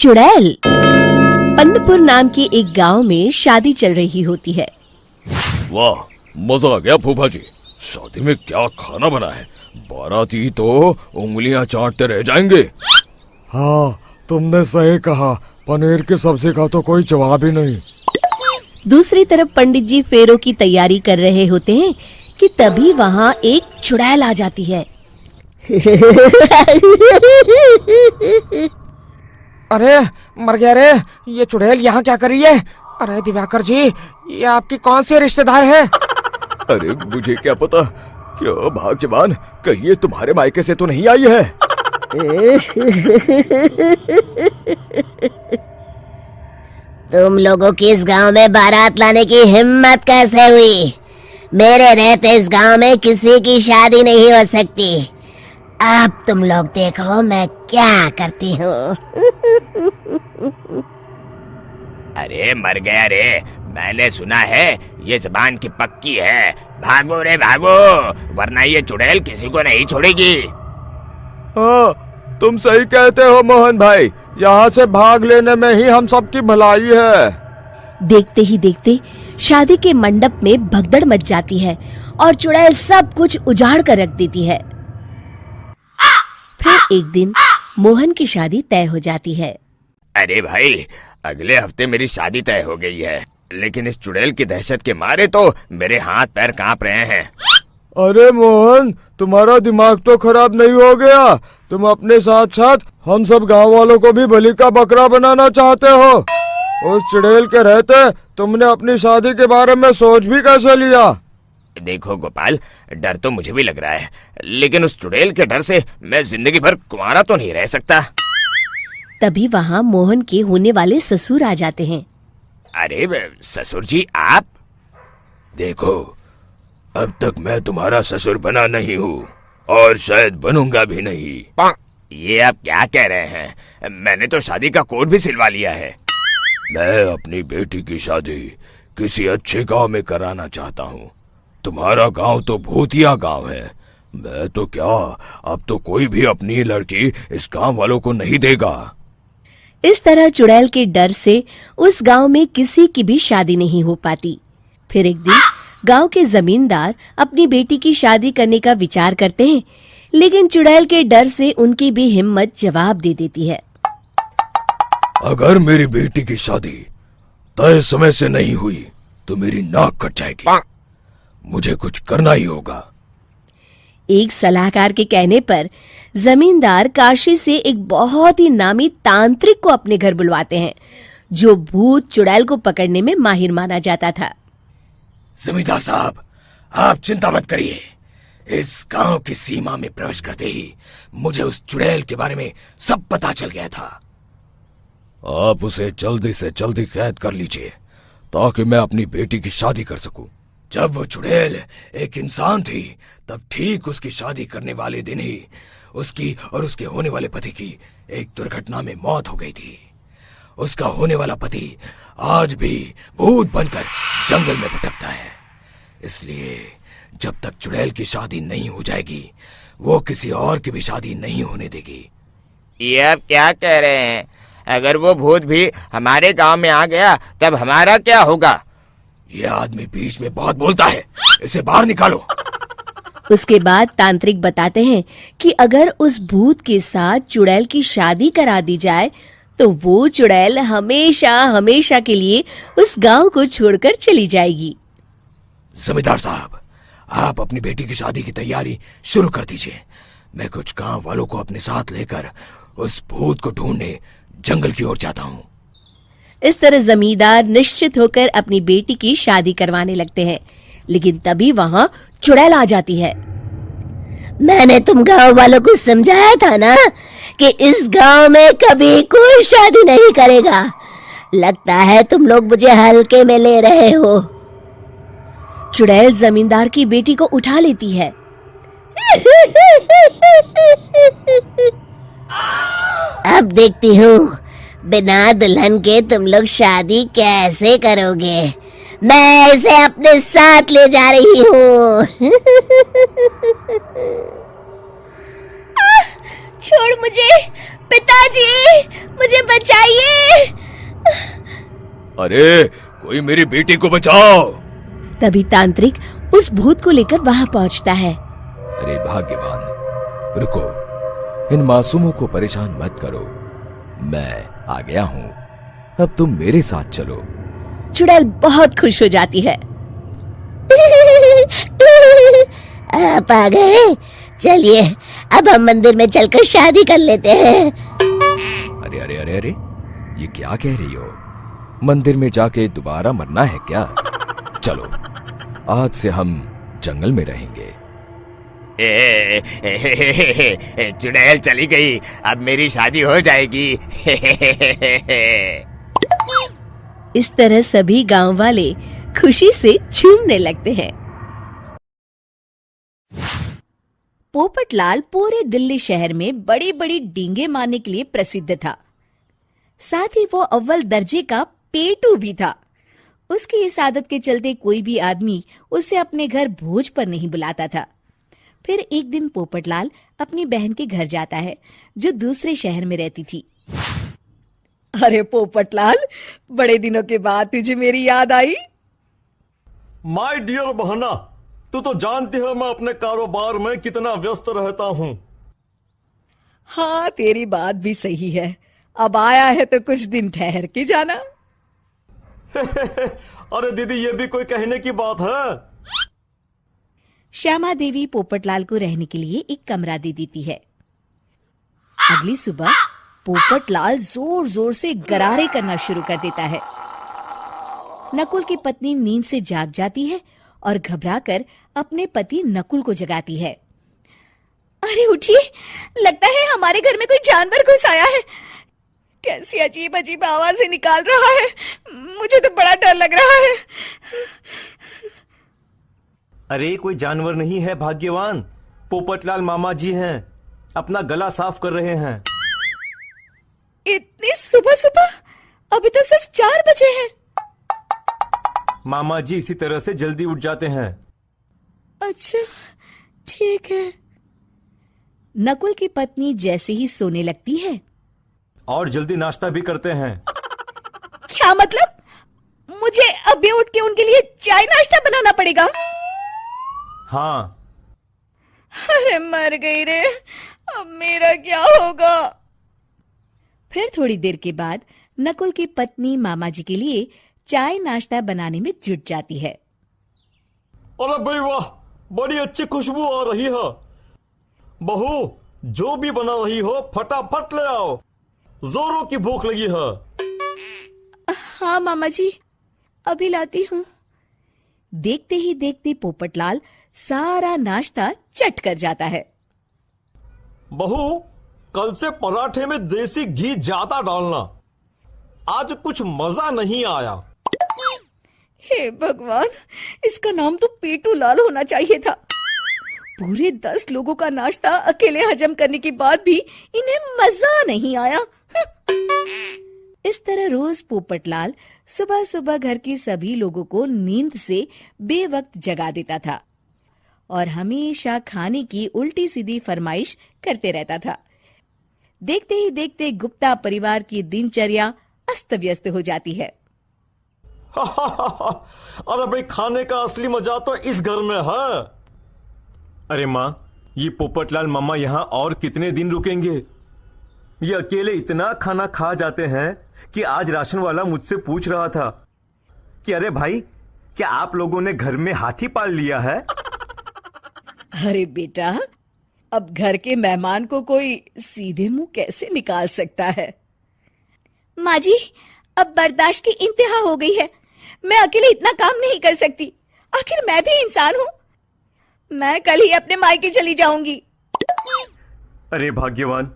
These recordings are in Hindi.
चुड़ैल। पन्नपुर नाम के एक गांव में शादी चल रही होती है। वाह, मजा आ गया फूफा जी। शादी में क्या खाना बना है, बाराती तो उंगलियां चाटते रह जाएंगे। हाँ, तुमने सही कहा, पनीर की सब्जी का तो कोई जवाब ही नहीं। दूसरी तरफ पंडित जी फेरों की तैयारी कर रहे होते हैं कि तभी वहाँ एक चुड़ैल आ जाती है। अरे मर गया रे, ये चुड़ैल यहाँ क्या कर रही है? अरे दिवाकर जी, ये आपकी कौन सी रिश्तेदार है? अरे मुझे क्या पता, क्यों भाग्यवान, कहीं ये तुम्हारे मायके से तो नहीं आई है? तुम लोगों की इस गांव में बारात लाने की हिम्मत कैसे हुई? मेरे रहते इस गांव में किसी की शादी नहीं हो सकती। अब तुम लोग देखो मैं क्या करती हूँ। अरे मर गया रे, मैंने सुना है ये जबान की पक्की है। भागो रे भागो, वरना ये चुड़ैल किसी को नहीं छोड़ेगी। हाँ, तुम सही कहते हो मोहन भाई, यहाँ से भाग लेने में ही हम सबकी भलाई है। देखते ही देखते शादी के मंडप में भगदड़ मच जाती है और चुड़ैल सब कुछ उजाड़ कर रख देती है। फिर एक दिन मोहन की शादी तय हो जाती है। अरे भाई, अगले हफ्ते मेरी शादी तय हो गई है, लेकिन इस चुड़ैल की दहशत के मारे तो मेरे हाथ पैर कांप रहे हैं। अरे मोहन, तुम्हारा दिमाग तो खराब नहीं हो गया? तुम अपने साथ साथ हम सब गांव वालों को भी बलि का बकरा बनाना चाहते हो? उस चुड़ैल के रहते तुमने अपनी शादी के बारे में सोच भी कैसे लिया? देखो गोपाल, डर तो मुझे भी लग रहा है, लेकिन उस चुड़ैल के डर से मैं जिंदगी भर कुंवारा तो नहीं रह सकता। तभी वहाँ मोहन के होने वाले ससुर आ जाते हैं। अरे ससुर जी, आप? देखो, अब तक मैं तुम्हारा ससुर बना नहीं हूँ और शायद बनूंगा भी नहीं। ये आप क्या कह रहे हैं? मैंने तो शादी का कोड भी सिलवा लिया है। मैं अपनी बेटी की शादी किसी अच्छे गांव में कराना चाहता हूँ। तुम्हारा गांव तो भूतिया गांव है। मैं तो क्या, अब तो कोई भी अपनी लड़की इस गांव वालों को नहीं देगा। इस तरह चुड़ैल के डर से उस गांव में किसी की भी शादी नहीं हो पाती। फिर एक दिन गांव के जमींदार अपनी बेटी की शादी करने का विचार करते हैं, लेकिन चुड़ैल के डर से उनकी भी हिम्मत जवाब दे देती है। अगर मेरी बेटी की शादी तय समय से नहीं हुई तो मेरी नाक कट जाएगी। मुझे कुछ करना ही होगा। एक सलाहकार के कहने पर जमींदार काशी से एक बहुत ही नामी तांत्रिक को अपने घर बुलवाते हैं, जो भूत चुड़ैल को पकड़ने में माहिर माना जाता था। जमींदार साहब, आप चिंता मत करिए। इस गांव की सीमा में प्रवेश करते ही मुझे उस चुड़ैल के बारे में सब पता चल गया था। आप उसे जल्दी से जल्दी कैद कर लीजिए ताकि मैं अपनी बेटी की शादी कर सकूं। जब वो चुड़ैल एक इंसान थी, तब ठीक उसकी शादी करने वाले दिन ही उसकी और उसके होने वाले पति की एक दुर्घटना में मौत हो गई थी। उसका होने वाला पति आज भी भूत बनकर जंगल में भटकता है। इसलिए जब तक चुड़ैल की शादी नहीं हो जाएगी, वो किसी और की भी शादी नहीं होने देगी। ये आप क्या कह रहे हैं? अगर वो भूत भी हमारे गांव में आ गया तब हमारा क्या होगा? ये आदमी बीच में बहुत बोलता है, इसे बाहर निकालो। उसके बाद तांत्रिक बताते हैं कि अगर उस भूत के साथ चुड़ैल की शादी करा दी जाए तो वो चुड़ैल हमेशा हमेशा के लिए उस गांव को छोड़कर चली जाएगी। जमींदार साहब, आप अपनी बेटी की शादी की तैयारी शुरू कर दीजिए। मैं कुछ गांव वालों को अपने साथ लेकर उस भूत को ढूंढने जंगल की ओर जाता हूँ। इस तरह जमींदार निश्चित होकर अपनी बेटी की शादी करवाने लगते हैं, लेकिन तभी वहाँ चुड़ैल आ जाती है। मैंने तुम गांव वालों को समझाया था ना कि इस गांव में कभी कोई शादी नहीं करेगा। लगता है तुम लोग मुझे हल्के में ले रहे हो। चुड़ैल जमींदार की बेटी को उठा लेती है। अब देखती हूँ बिना दुल्हन के तुम लोग शादी कैसे करोगे। मैं इसे अपने साथ ले जा रही हूँ। छोड़ मुझे, पिताजी, मुझे बचाइए। अरे कोई मेरी बेटी को बचाओ। तभी तांत्रिक उस भूत को लेकर वहां पहुंचता है। अरे भाग्यवान, रुको, इन मासूमों को परेशान मत करो, मैं आ गया हूँ, अब तुम मेरे साथ चलो। चुड़ैल बहुत खुश हो जाती है। आप आ गए, चलिए अब हम मंदिर में चलकर शादी कर लेते हैं। अरे अरे अरे अरे, ये क्या कह रही हो? मंदिर में जाके दोबारा मरना है क्या? चलो, आज से हम जंगल में रहेंगे। चुड़ैल चली गई, अब मेरी शादी हो जाएगी। इस तरह सभी गांव वाले खुशी से झूमने लगते हैं। पोपटलाल पूरे दिल्ली शहर में बड़ी बड़ी डींगे मारने के लिए प्रसिद्ध था। साथ ही वो अव्वल दर्जे का पेटू भी था। उसकी इस आदत के चलते कोई भी आदमी उसे अपने घर भोज पर नहीं बुलाता था। फिर एक दिन पोपटलाल अपनी बहन के घर जाता है, जो दूसरे शहर में रहती थी। अरे पोपटलाल, बड़े दिनों के बाद तुझे मेरी याद आई? माय डियर बहना, तू तो जानती है मैं अपने कारोबार में कितना व्यस्त रहता हूँ। हाँ, तेरी बात भी सही है। अब आया है तो कुछ दिन ठहर के जाना। अरे दीदी, ये भी कोई कहने की बात है? श्यामा देवी पोपटलाल को रहने के लिए एक कमरा दे देती है। अगली सुबह पोपटलाल जोर जोर से गरारे करना शुरू कर देता है। नकुल की पत्नी नींद से जाग जाती है और घबराकर अपने पति नकुल को जगाती है। अरे उठिए, लगता है हमारे घर में कोई जानवर घुस आया है। कैसी अजीब अजीब आवाजें निकाल रहा है, मुझे तो बड़ा डर लग रहा है। अरे कोई जानवर नहीं है भाग्यवान, पोपटलाल मामा जी हैं, अपना गला साफ कर रहे हैं। इतनी सुबह सुबह? अभी तो सिर्फ 4 बजे हैं। मामा जी इसी तरह से जल्दी उठ जाते हैं। अच्छा, ठीक है। नकुल की पत्नी जैसे ही सोने लगती है, और जल्दी नाश्ता भी करते हैं। क्या मतलब? मुझे अभी उठ के उनके लिए चाय नाश्ता बनाना पड़ेगा? हाँ। अरे मर गई रे, अब मेरा क्या होगा? फिर थोड़ी देर के बाद नकुल की पत्नी मामा जी के लिए चाय नाश्ता बनाने में जुट जाती है। अरे भाई वाह, बड़ी अच्छी खुशबू आ रही है। बहू, जो भी बना रही हो फटाफट ले आओ, जोरों की भूख लगी है। हाँ मामा जी, अभी लाती हूँ। देखते ही देखते पोपटलाल सारा नाश्ता चट कर जाता है। बहू, कल से पराठे में देसी घी ज्यादा डालना, आज कुछ मजा नहीं आया। हे भगवान, इसका नाम तो पेटू लाल होना चाहिए था। पूरे 10 लोगों का नाश्ता अकेले हजम करने के बाद भी इन्हें मजा नहीं आया। इस तरह रोज पोपटलाल सुबह सुबह घर के सभी लोगों को नींद से बेवक्त जगा देता था और हमेशा खाने की उल्टी सीधी फरमाइश करते रहता था। देखते ही देखते गुप्ता परिवार की दिनचर्या अस्त व्यस्त हो जाती है। अरे भाई, खाने का असली मजा तो इस घर में है। अरे माँ, ये पोपटलाल मामा यहाँ और कितने दिन रुकेंगे? ये अकेले इतना खाना खा जाते हैं कि आज राशन वाला मुझसे पूछ रहा था कि अरे भाई, क्या आप लोगों ने घर में हाथी पाल लिया है? अरे बेटा, अब घर के मेहमान को कोई सीधे मुंह कैसे निकाल सकता है? माँ जी, अब बर्दाश्त की इंतहा हो गई है। मैं अकेले इतना काम नहीं कर सकती। आखिर मैं भी इंसान हूँ। मैं कल ही अपने मायके चली जाऊंगी। अरे भाग्यवान,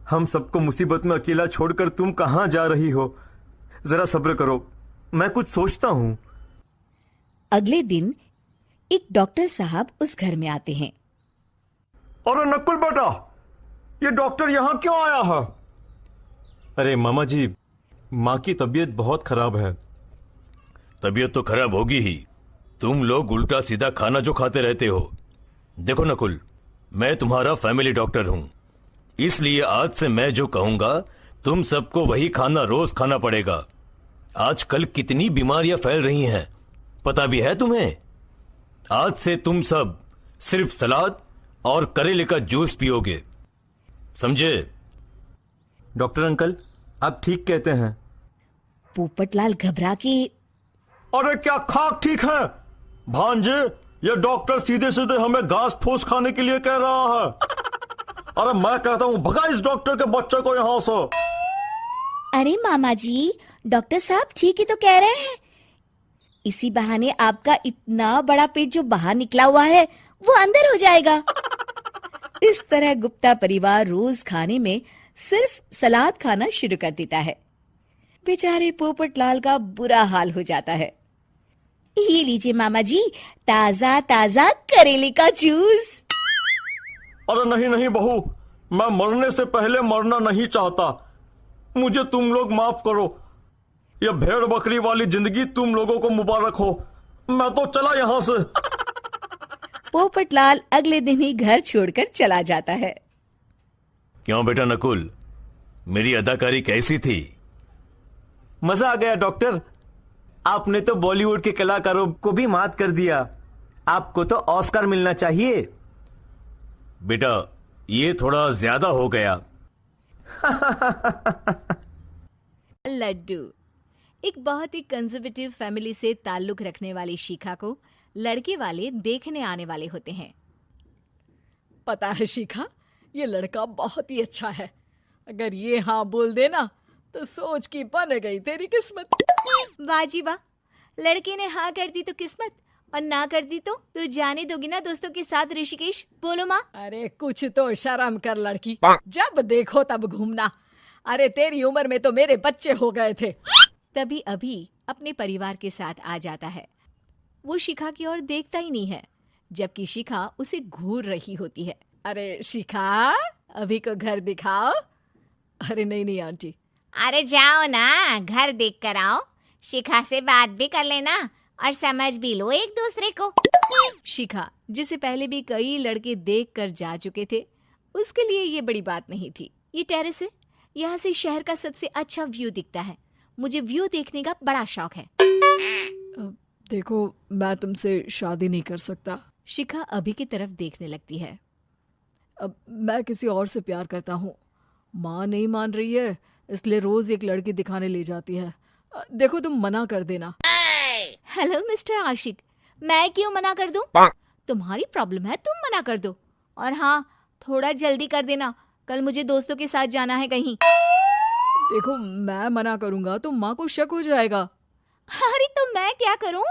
हम सबको मुसीबत में अकेला छोड़कर तुम कहाँ जा रही हो? जरा सब्र करो, मैं कुछ सोचता हूँ। अगले दिन एक डॉक्टर साहब उस घर में आते हैं। अरे नकुल बेटा, ये डॉक्टर यहाँ क्यों आया है? अरे मामा जी, माँ की तबीयत बहुत खराब है। तबीयत तो खराब होगी ही, तुम लोग उल्टा सीधा खाना जो खाते रहते हो। देखो नकुल, मैं तुम्हारा फैमिली डॉक्टर हूं। इसलिए आज से मैं जो कहूंगा तुम सबको वही खाना रोज खाना पड़ेगा। आजकल कितनी बीमारियां फैल रही हैं, पता भी है तुम्हें? आज से तुम सब सिर्फ सलाद और करेले का जूस पियोगे, समझे? डॉक्टर अंकल, आप ठीक कहते हैं। पोपटलाल घबरा के अरे क्या खाक ठीक है भांजे? ये डॉक्टर सीधे सीधे हमें घास फूस खाने के लिए कह रहा है। अरे मैं कहता हूँ भगा इस डॉक्टर के बच्चे को यहाँ से। अरे मामा जी, डॉक्टर साहब ठीक ही तो कह रहे हैं। इसी बहाने आपका इतना बड़ा पेट जो बाहर निकला हुआ है वो अंदर हो जाएगा। इस तरह गुप्ता परिवार रोज खाने में सिर्फ सलाद खाना शुरू कर देता है। बेचारे पोपटलाल का बुरा हाल हो जाता है। ये लीजिए मामा जी, ताजा ताजा करेले का जूस। अरे नहीं नहीं बहू, मैं मरने से पहले मरना नहीं चाहता। मुझे तुम लोग माफ करो। यह भेड़ बकरी वाली जिंदगी तुम लोगों को मुबारक हो। मैं तो चला यहां से। पोपटलाल अगले दिन ही घर छोड़कर चला जाता है। क्यों बेटा नकुल, मेरी अदाकारी कैसी थी? मजा आ गया डॉक्टर। आपने तो बॉलीवुड के कलाकारों को भी मात कर दिया। आपको तो ऑस्कर मिलना चाहिए। बेटा ये थोड़ा ज्यादा हो गया। लड्डू एक बहुत ही कंजर्वेटिव फैमिली से ताल्लुक रखने वाली शिखा को लड़के वाले देखने आने वाले होते हैं। पता है शिखा, ये लड़का बहुत ही अच्छा है। अगर ये हाँ बोल देना तो सोच की बन गई तेरी किस्मत। वाह जी वाह, लड़के ने हाँ कर दी तो किस्मत, और ना कर दी तो जाने दोगी ना दोस्तों के साथ ऋषिकेश? बोलो माँ। अरे कुछ तो शर्म कर लड़की, जब देखो तब घूमना। अरे तेरी उम्र में तो मेरे बच्चे हो गए थे। तभी अभी अपने परिवार के साथ आ जाता है। वो शिखा की ओर देखता ही नहीं है, जबकि शिखा उसे घूर रही होती है। अरे शिखा, अभी को घर दिखाओ। अरे नहीं नहीं आंटी। अरे जाओ ना, घर देख कर आओ। शिखा से बात भी कर लेना और समझ भी लो एक दूसरे को। शिखा, जिसे पहले भी कई लड़के देख कर जा चुके थे, उसके लिए ये बड़ी बात नहीं थी। ये टेरेस है, यहाँ से शहर का सबसे अच्छा व्यू दिखता है। मुझे व्यू देखने का बड़ा शौक है। देखो, मैं तुमसे शादी नहीं कर सकता। शिखा अभी की तरफ देखने लगती है। अब मैं किसी और से प्यार करता हूँ। माँ नहीं मान रही है, इसलिए रोज एक लड़की दिखाने ले जाती है। देखो तुम मना कर देना। हेलो मिस्टर आशिक, मैं क्यों मना कर दूं? तुम्हारी प्रॉब्लम है, तुम मना कर दो। और हाँ, थोड़ा जल्दी कर देना, कल मुझे दोस्तों के साथ जाना है कहीं। देखो मैं मना करूंगा तो माँ को शक हो जाएगा। अरे तो मैं क्या करूं?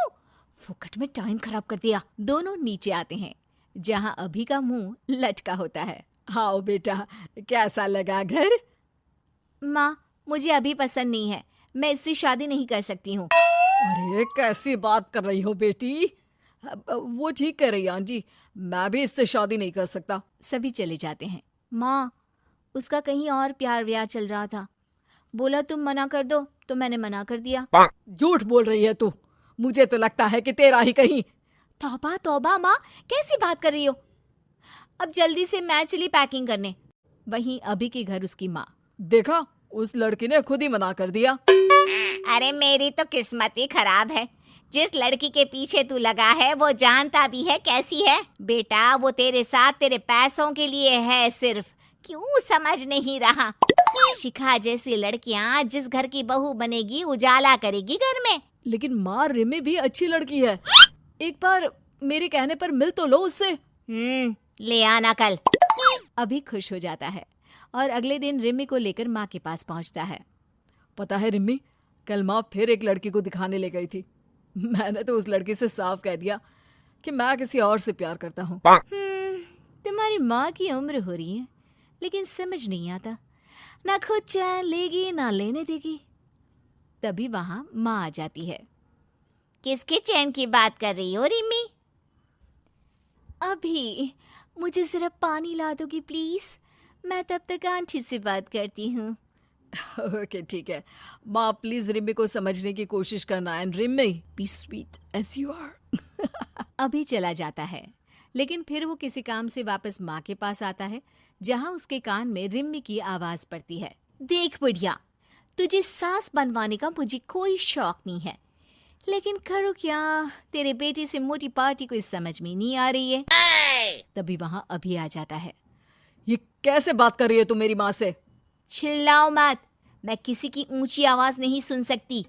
फुकट में टाइम खराब कर दिया। दोनों नीचे आते हैं, जहाँ अभी का मुंह लटका होता है। हाँ बेटा, कैसा लगा घर? माँ, मुझे अभी पसंद नहीं है, मैं इससे शादी नहीं कर सकती हूँ। अरे कैसी बात कर रही हो बेटी? वो ठीक कह रही आंटी, मैं भी इससे शादी नहीं कर सकता। सभी चले जाते हैं। माँ, उसका कहीं और प्यार व्यार चल रहा था, बोला तुम मना कर दो तो मैंने मना कर दिया। झूठ बोल रही है तू। मुझे तो लगता है कि तेरा ही कहीं। तौबा तौबा माँ, कैसी बात कर रही हो? अब जल्दी से मैं चली पैकिंग करने। वहीं अभी के घर उसकी माँ। देखा, उस लड़की ने खुद ही मना कर दिया। अरे मेरी तो किस्मत ही खराब है। जिस लड़की के पीछे तू लगा है वो जानता भी है कैसी है। बेटा वो तेरे साथ तेरे पैसों के लिए है सिर्फ, क्यों समझ नहीं रहा? शिखा जैसी लड़कियां जिस घर की बहू बनेगी उजाला करेगी घर में। लेकिन माँ, रिमी भी अच्छी लड़की है। एक बार मेरे कहने पर मिल तो लो उससे। ले आना कल। अभी खुश हो जाता है और अगले दिन रिमी को लेकर माँ के पास पहुंचता है। पता है रिमी, कल माँ फिर एक लड़की को दिखाने ले गई थी। मैंने तो उस लड़की से साफ कह दिया कि मैं किसी और से प्यार करता हूँ। तुम्हारी माँ की उम्र हो रही है, लेकिन समझ नहीं आता, ना खुद चैन लेगी ना लेने देगी। तभी वहां माँ आ जाती है। किसके चैन की बात कर रही हो रिमी? अभी मुझे जरा पानी ला दोगी प्लीज? मैं तब तक आंटी से बात करती हूँ। ओके ठीक है माँ, प्लीज रिमी को समझने की कोशिश करना। And Rimi, be sweet as you are. अभी चला जाता है, लेकिन फिर वो किसी काम से वापस माँ के पास आता है, जहाँ उसके कान में रिम्मी की आवाज पड़ती है। देख बुढ़िया, तुझे सास बनवाने का मुझे कोई शौक नहीं है, लेकिन करो क्या, तेरे बेटे से मोटी पार्टी कोई समझ में नहीं आ रही है। तभी वहाँ अभी आ जाता है। ये कैसे बात कर रही है तू मेरी माँ से? चिल्लाओ मत, मैं किसी की ऊंची आवाज नहीं सुन सकती।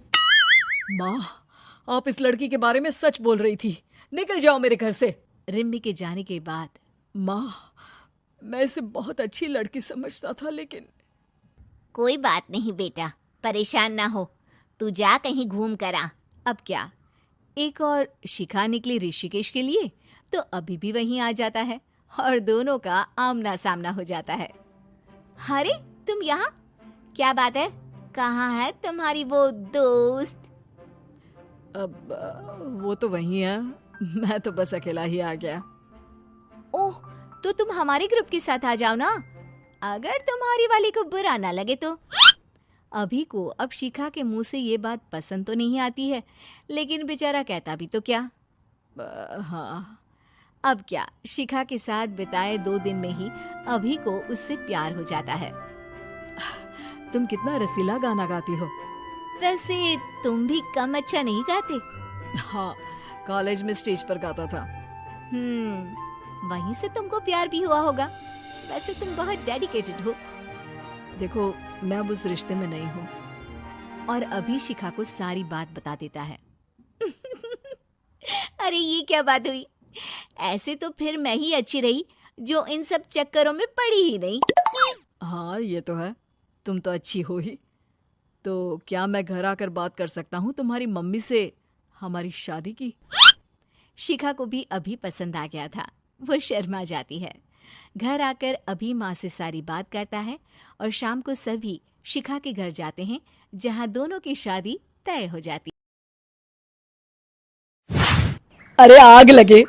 माँ, आप इस लड़की के बारे में सच बोल रही थी। निकल जाओ मेरे घर से। रिम्मी के जाने के बाद माँ, मैं इसे बहुत अच्छी लड़की समझता था, लेकिन कोई बात नहीं बेटा, परेशान ना हो, तू जा कहीं घूम कर आ। अब क्या, एक और शिखा निकली ऋषिकेश के लिए तो अभी भी वहीं आ जाता है और दोनों का आमना सामना हो जाता है। अरे तुम यहाँ, क्या बात है, कहाँ है तुम्हारी वो दोस्त? अब वो तो वहीं है, मैं तो बस अकेला ही आ गया। ओह, तो तुम हमारे ग्रुप के साथ आ जाओ ना, अगर तुम्हारी वाली को बुरा ना लगे तो। अभी को अब शिखा के मुंह से ये बात पसंद तो नहीं आती है, लेकिन बेचारा कहता भी तो क्या। हाँ, अब क्या, शिखा के साथ बिताए 2 दिन में ही अभी को उससे प्यार हो जाता है। तुम कितना रसीला गाना गाती हो। वैसे तुम भी कम अच्छा नहीं गाते। हाँ, कॉलेज में स्टेज पर गाता था। वहीं से तुमको प्यार भी हुआ होगा। वैसे तुम बहुत डेडिकेटेड हो। देखो, मैं अब उस रिश्ते में नहीं हूँ। और अभी शिखा को सारी बात बता देता है। अरे ये क्या बात हुई, ऐसे तो फिर मैं ही अच्छी रही जो इन सब चक्करों में पड़ी ही नहीं। हाँ, ये तो है, तुम तो अच्छी हो ही। तो क्या मैं घर आकर बात कर सकता हूँ तुम्हारी मम्मी से हमारी शादी की? शिखा को भी अभी पसंद आ गया था, वो शर्मा जाती है। घर आकर अभी माँ से सारी बात करता है और शाम को सभी शिखा के घर जाते हैं, जहाँ दोनों की शादी तय हो जाती। अरे आग लगे,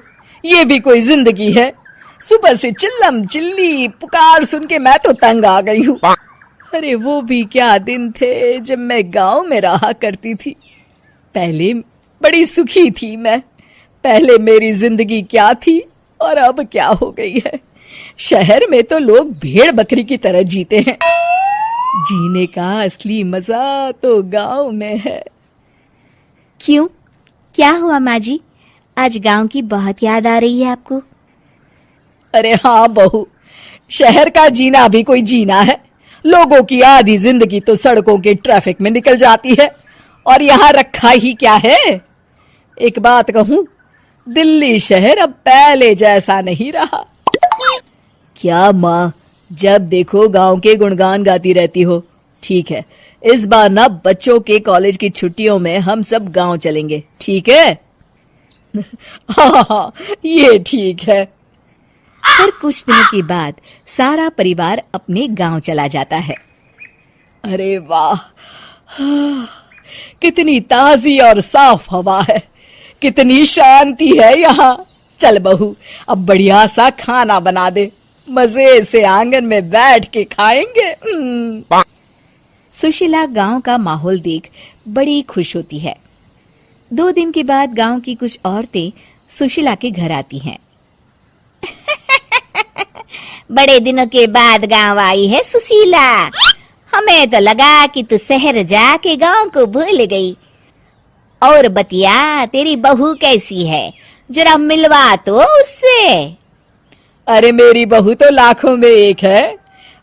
ये भी कोई जिंदगी है। सुबह से चिल्लम चिल्ली पुकार सुन के मैं तो तंग आ गई हूँ। अरे वो भी क्या दिन थे जब मैं गांव में रहा करती थी। पहले बड़ी सुखी थी मैं। पहले मेरी जिंदगी क्या थी और अब क्या हो गई है। शहर में तो लोग भेड़ बकरी की तरह जीते हैं। जीने का असली मजा तो गांव में है। क्यों, क्या हुआ माँ जी, आज गांव की बहुत याद आ रही है आपको? अरे हाँ बहू, शहर का जीना भी कोई जीना है। लोगों की आधी जिंदगी तो सड़कों के ट्रैफिक में निकल जाती है और यहाँ रखा ही क्या है। एक बात कहूं, दिल्ली शहर अब पहले जैसा नहीं रहा। क्या माँ, जब देखो गांव के गुणगान गाती रहती हो। ठीक है, इस बार ना बच्चों के कॉलेज की छुट्टियों में हम सब गांव चलेंगे, ठीक है? हाँ, ये ठीक है। फिर कुछ दिनों के बाद सारा परिवार अपने गांव चला जाता है। अरे वाह, कितनी ताजी और साफ हवा है, कितनी शांति है यहाँ। चल बहू, अब बढ़िया सा खाना बना दे, मजे से आंगन में बैठ के खाएंगे। सुशीला गांव का माहौल देख बड़ी खुश होती है। 2 दिन के बाद गांव की कुछ औरतें सुशीला के घर आती हैं। बड़े दिनों के बाद गांव आई है सुशीला। हमें तो लगा कि तू शहर जाके गांव को भूल गई। और बतिया, तेरी बहू कैसी है, जरा मिलवा तो उससे। अरे मेरी बहू तो लाखों में एक है।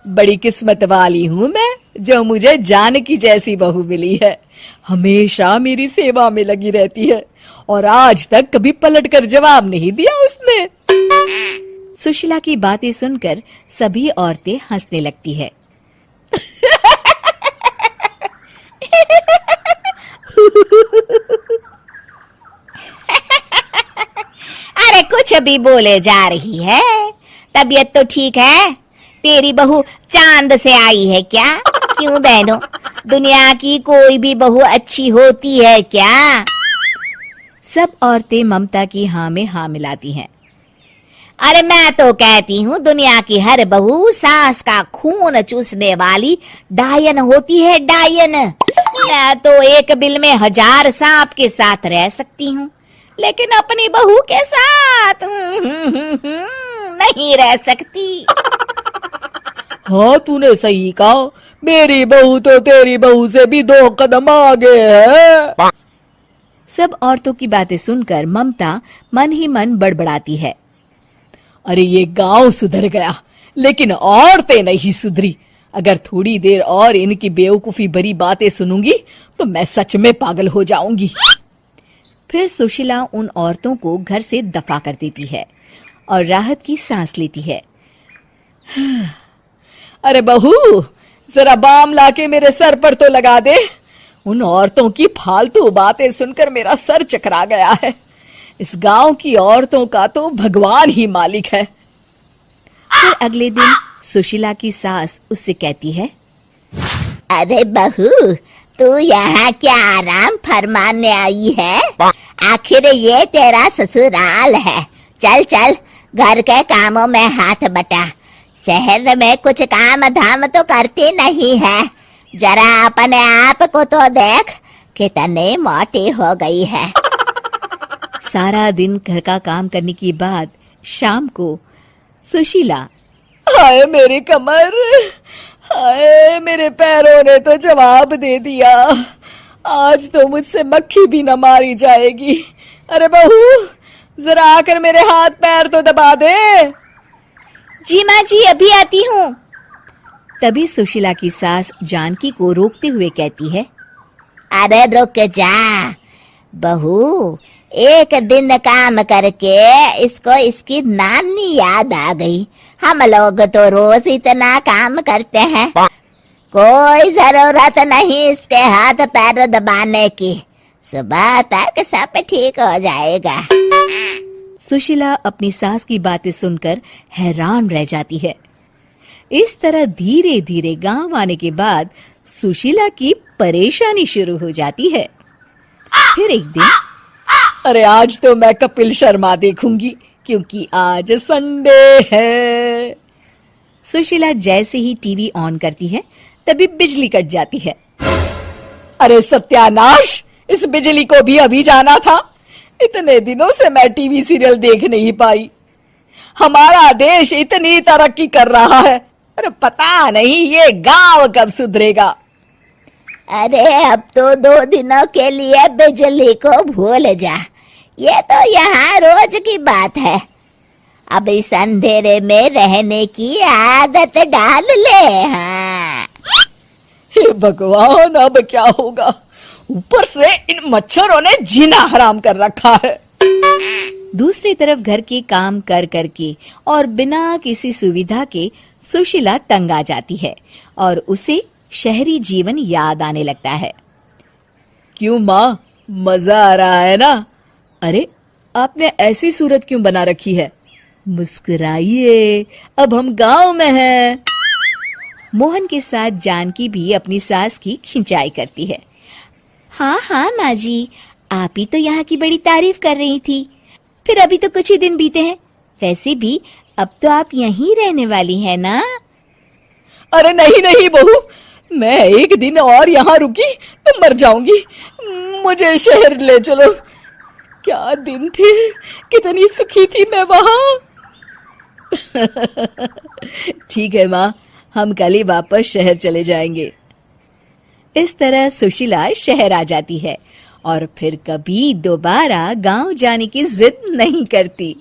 बड़ी किस्मत वाली हूँ मैं जो मुझे जानकी जैसी बहू मिली है। हमेशा मेरी सेवा में लगी रहती है और आज तक कभी पलटकर जवाब नहीं दिया उसने। सुशीला की बातें सुनकर सभी औरतें हंसने लगती है। अरे कुछ भी बोले जा रही है। तबीयत तो ठीक है? तेरी बहू चांद से आई है क्या? क्यों बहनों, दुनिया की कोई भी बहू अच्छी होती है क्या? सब औरतें ममता की हाँ में हाँ मिलाती हैं। अरे मैं तो कहती हूँ दुनिया की हर बहू सास का खून चूसने वाली डायन होती है, डायन। मैं तो एक बिल में 1000 सांप के साथ रह सकती हूँ, लेकिन अपनी बहू के साथ नहीं रह सकती। हाँ, तूने सही कहा, मेरी बहू तो तेरी बहू से भी 2 कदम आगे है। सब औरतों की बातें सुनकर ममता मन ही मन बड़बड़ाती है। अरे ये गांव सुधर गया, लेकिन औरतें नहीं सुधरी। अगर थोड़ी देर और इनकी बेवकूफी भरी बातें सुनूंगी तो मैं सच में पागल हो जाऊंगी। फिर सुशीला उन औरतों को घर से दफा कर देती है और राहत की सांस लेती है। अरे बहू, जरा बाम लाके मेरे सर पर तो लगा दे। उन औरतों की फालतू बातें सुनकर मेरा सर चकरा गया है। इस गांव की औरतों का तो भगवान ही मालिक है। फिर अगले दिन सुशीला की सास उससे कहती है, अरे बहू, तू यहाँ क्या आराम फरमाने आई है? आखिर ये तेरा ससुराल है। चल चल, घर के कामों में हाथ बटा। शहर में कुछ काम धाम तो करती नहीं है। जरा अपने आप को तो देख, कितनी मोटी हो गई है। सारा दिन घर का काम करने के बाद शाम को सुशीला, हाय मेरी कमर, हाय मेरे पैरों ने तो जवाब दे दिया। आज तो मुझसे मक्खी भी न मारी जाएगी। अरे बहू, जरा आकर मेरे हाथ पैर तो दबा दे। जी माँ जी, अभी आती हूँ। तभी सुशीला की सास जानकी को रोकते हुए कहती है, अरे रुक जा बहू, एक दिन काम करके इसको इसकी नानी याद आ गई। हम लोग तो रोज इतना काम करते हैं, कोई जरूरत नहीं इसके हाथ पैर दबाने की। सुबह तक सब ठीक हो जाएगा। सुशीला अपनी सास की बातें सुनकर हैरान रह जाती है। इस तरह धीरे धीरे गांव आने के बाद सुशीला की परेशानी शुरू हो जाती है। फिर एक दिन, अरे आज तो मैं कपिल शर्मा देखूंगी, क्योंकि आज संडे है। सुशीला जैसे ही टीवी ऑन करती है तभी बिजली कट जाती है। अरे सत्यानाश, इस बिजली को भी अभी जाना था। इतने दिनों से मैं टीवी सीरियल देख नहीं पाई। हमारा देश इतनी तरक्की कर रहा है, अरे पता नहीं ये गांव कब सुधरेगा। अरे अब तो 2 दिनों के लिए बिजली को भूल जा, ये तो यहाँ रोज की बात है। अब इस अंधेरे में रहने की आदत डाल ले। हाँ। हे भगवान, अब क्या होगा? ऊपर से इन मच्छरों ने जीना हराम कर रखा है। दूसरी तरफ घर के काम कर करके और बिना किसी सुविधा के सुशीला तंग आ जाती है और उसे शहरी जीवन याद आने लगता है। क्यों माँ, मजा आ रहा है ना? अरे आपने ऐसी सूरत क्यों बना रखी है? मुस्कुराइए, अब हम गांव में हैं। मोहन के साथ जानकी भी अपनी सास की खिंचाई करती है। हाँ हाँ माँ जी, आप ही तो यहाँ की बड़ी तारीफ कर रही थी। फिर अभी तो कुछ ही दिन बीते हैं, वैसे भी अब तो आप यहीं रहने वाली है ना? अरे नहीं नहीं बहू, मैं एक दिन और यहाँ रुकी तो मर जाऊंगी। मुझे शहर ले चलो। क्या दिन थे, कितनी सुखी थी मैं वहां। ठीक है माँ, हम कल ही वापस शहर चले जाएंगे। इस तरह सुशीला शहर आ जाती है और फिर कभी दोबारा गांव जाने की जिद नहीं करती।